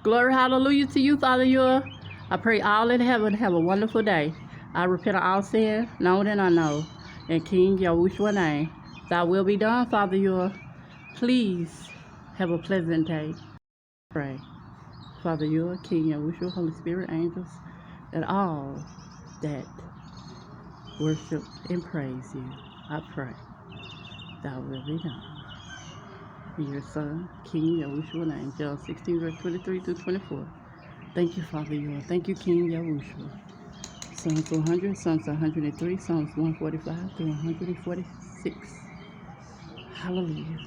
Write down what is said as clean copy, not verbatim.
Glory, hallelujah to you, Father Yahuah. I pray all in heaven have a wonderful day. I repent of all sin, known and unknown. In King Yahushua's name, thy will be done, Father Yahuah. Please have a pleasant day. Pray. Father Yahuah, King Yahushua, Holy Spirit, angels, and all that worship and praise you. I pray. Thy will be done. In your Son, King Yahushua's name, John 16, verse 23 through 24. Thank you, Father Yahuah. Thank you, King Yahushua. Psalms 100, Psalms 103, Psalms 145 through 146. Hallelujah.